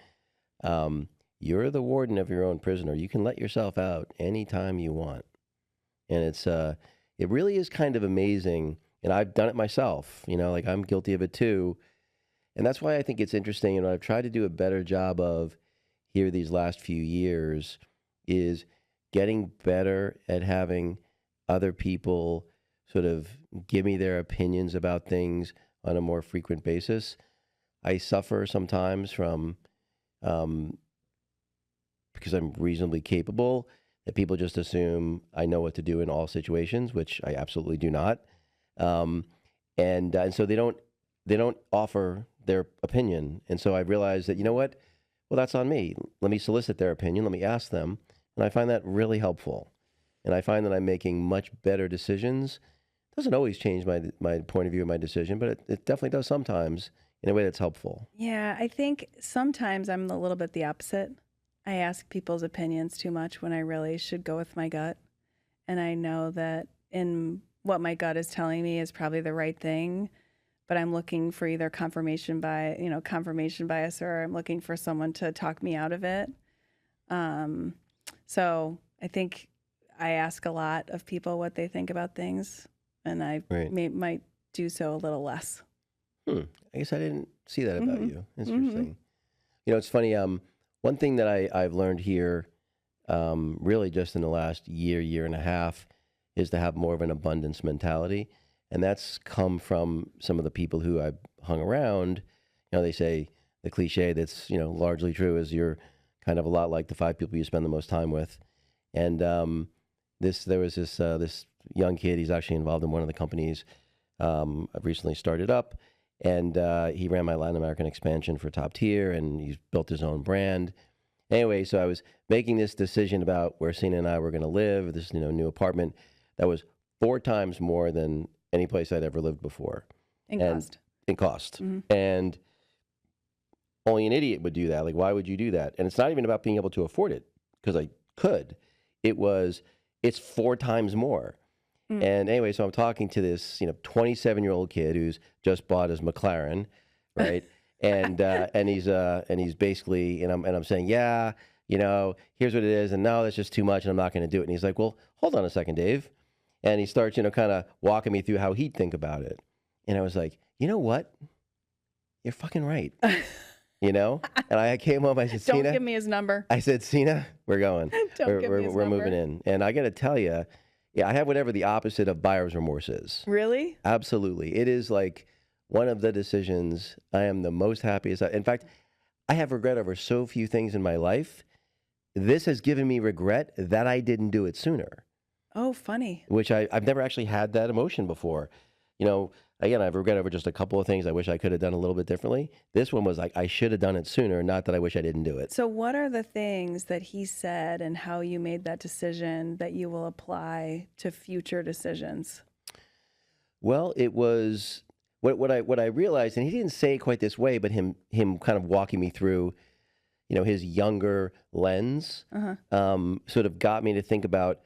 You're the warden of your own prisoner. You can let yourself out anytime you want. And it really is kind of amazing. And I've done it myself, you know, like I'm guilty of it too. And that's why I think it's interesting. And what I've tried to do a better job of here these last few years is getting better at having other people sort of give me their opinions about things on a more frequent basis. I suffer sometimes from, because I'm reasonably capable, that people just assume I know what to do in all situations, which I absolutely do not. And so they don't offer their opinion. And so I realized that, you know what? Well, that's on me. Let me solicit their opinion. Let me ask them. And I find that really helpful. And I find that I'm making much better decisions. It doesn't always change my point of view of my decision, but it definitely does sometimes in a way that's helpful. Yeah, I think sometimes I'm a little bit the opposite. I ask people's opinions too much when I really should go with my gut. And I know that in what my gut is telling me is probably the right thing, but I'm looking for either confirmation bias, or I'm looking for someone to talk me out of it. So I think I ask a lot of people what they think about things, and I might do so a little less. I guess I didn't see that about you. It's interesting. You know, it's funny. One thing that I've learned here, really just in the last year and a half, is to have more of an abundance mentality. And that's come from some of the people who I've hung around. You know, they say the cliche that's, you know, largely true is you're kind of a lot like the 5 people you spend the most time with. And there was this young kid, he's actually involved in one of the companies I've recently started up, and he ran my Latin American expansion for Top Tier, and he's built his own brand. Anyway, so I was making this decision about where Sina and I were going to live, this new apartment that was 4 times more than any place I'd ever lived before. In cost. In cost. And only an idiot would do that. Like, why would you do that? And it's not even about being able to afford it, because I could. It's 4 times more. And anyway, so I'm talking to this, 27-year-old kid who's just bought his McLaren, right? and he's basically, and I'm saying, yeah, here's what it is, and no, that's just too much, and I'm not going to do it. And he's like, well, hold on a second, Dave. And he starts, kind of walking me through how he'd think about it. And I was like, you know what? You're fucking right. And I came home, I said, Sina. Don't give me his number. I said, Sina, we're going. We're moving in. And I got to tell you, I have whatever the opposite of buyer's remorse is. Really? Absolutely. It is like one of the decisions I am the most happiest. In fact, I have regret over so few things in my life. This has given me regret that I didn't do it sooner. Oh, funny. Which I've never actually had that emotion before. Again, I've regret over just a couple of things I wish I could have done a little bit differently. This one was like, I should have done it sooner, not that I wish I didn't do it. So what are the things that he said and how you made that decision that you will apply to future decisions? Well, it was what I realized, and he didn't say it quite this way, but him kind of walking me through, his younger lens, sort of got me to think about,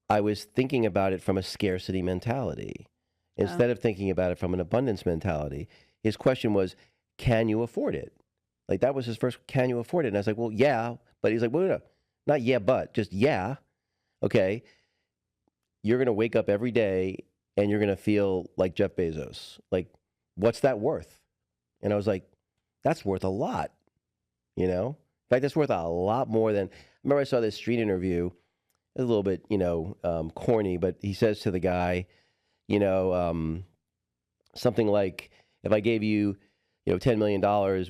I was thinking about it from a scarcity mentality. Instead of thinking about it from an abundance mentality. His question was, can you afford it? Like, that was his first, can you afford it? And I was like, well, yeah. But he's like, well, no, not yeah, but just yeah. Okay. You're going to wake up every day and you're going to feel like Jeff Bezos. Like, what's that worth? And I was like, that's worth a lot. In fact, that's worth a lot more than, I remember I saw this street interview. It was a little bit, corny, but he says to the guy, something like, if I gave you, $10 million,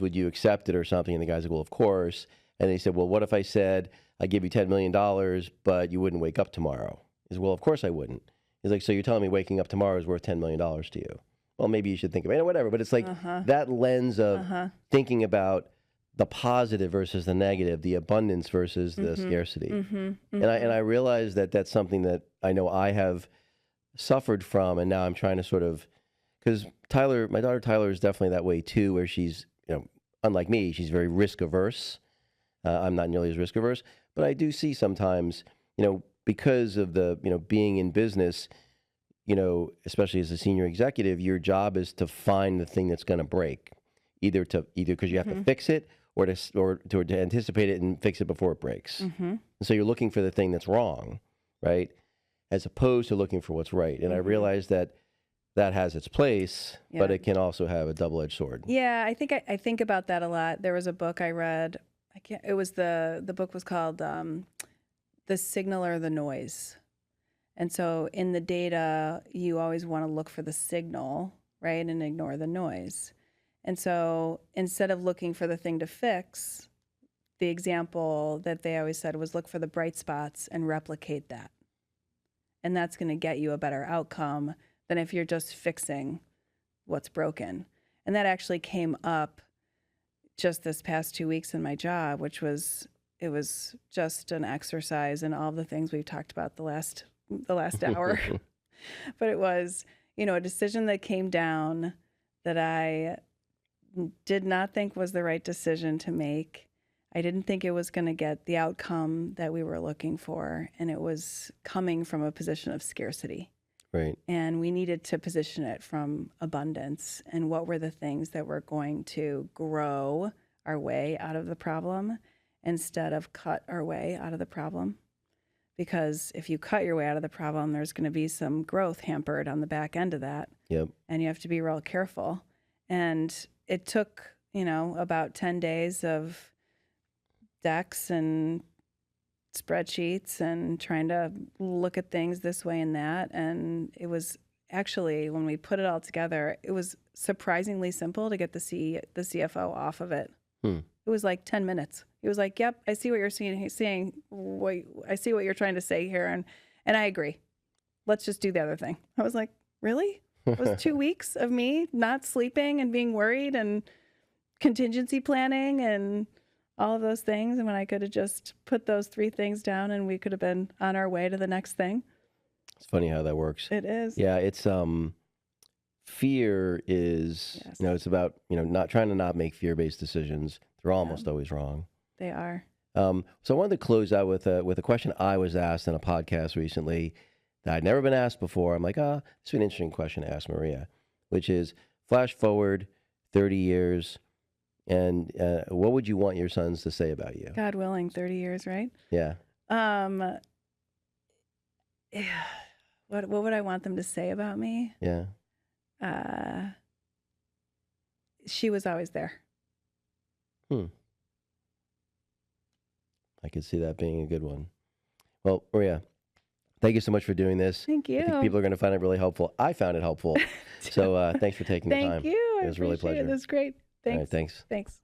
would you accept it or something? And the guy's like, well, of course. And he said, well, what if I said, I give you $10 million, but you wouldn't wake up tomorrow? He said, well, of course I wouldn't. He's like, so you're telling me waking up tomorrow is worth $10 million to you? Well, maybe you should think about it, whatever. But it's like that lens of thinking about the positive versus the negative, the abundance versus the scarcity. And I realized that that's something that I know I have suffered from, and now I'm trying to sort of, because my daughter Tyler is definitely that way too, where she's, unlike me, she's very risk averse. I'm not nearly as risk averse, but I do see sometimes, because of the, being in business, especially as a senior executive, your job is to find the thing that's going to break, either because you have to fix it or to anticipate it and fix it before it breaks. And so you're looking for the thing that's wrong, right? As opposed to looking for what's right. And I realized that has its place, but it can also have a double-edged sword. Yeah, I think about that a lot. There was a book I read. The book was called The Signal or the Noise. And so in the data, you always want to look for the signal, right, and ignore the noise. And so instead of looking for the thing to fix, the example that they always said was look for the bright spots and replicate that. And that's going to get you a better outcome than if you're just fixing what's broken. And that actually came up just this past 2 weeks in my job, it was just an exercise in all the things we've talked about the last hour. But it was, a decision that came down that I did not think was the right decision to make. I didn't think it was going to get the outcome that we were looking for, and it was coming from a position of scarcity. Right. And we needed to position it from abundance, and what were the things that were going to grow our way out of the problem instead of cut our way out of the problem. Because if you cut your way out of the problem, there's going to be some growth hampered on the back end of that. Yep. And you have to be real careful. And it took, about 10 days of decks and spreadsheets and trying to look at things this way and that. And it was actually, when we put it all together, it was surprisingly simple to get the CFO off of it. It was like 10 minutes. He was like, yep, I see what you're saying. I see what you're trying to say here. And I agree. Let's just do the other thing. I was like, really? It was 2 weeks of me not sleeping and being worried and contingency planning and all of those things. And when I could have just put those 3 things down and we could have been on our way to the next thing. It's funny how that works. It is. Yeah, it's fear is, Yes. it's about, not trying to not make fear-based decisions. They're almost always wrong. They are. So I wanted to close out with a question I was asked in a podcast recently that I'd never been asked before. I'm like, this would be an interesting question to ask Maria, which is, flash forward 30 years, and what would you want your sons to say about you? God willing, 30 years, right? Yeah. What would I want them to say about me? Yeah. She was always there. I could see that being a good one. Well, Maria, thank you so much for doing this. Thank you. I think people are going to find it really helpful. I found it helpful. So thanks for taking the time. Thank you. It was really a pleasure. It was great. Thanks. All right, thanks. Thanks.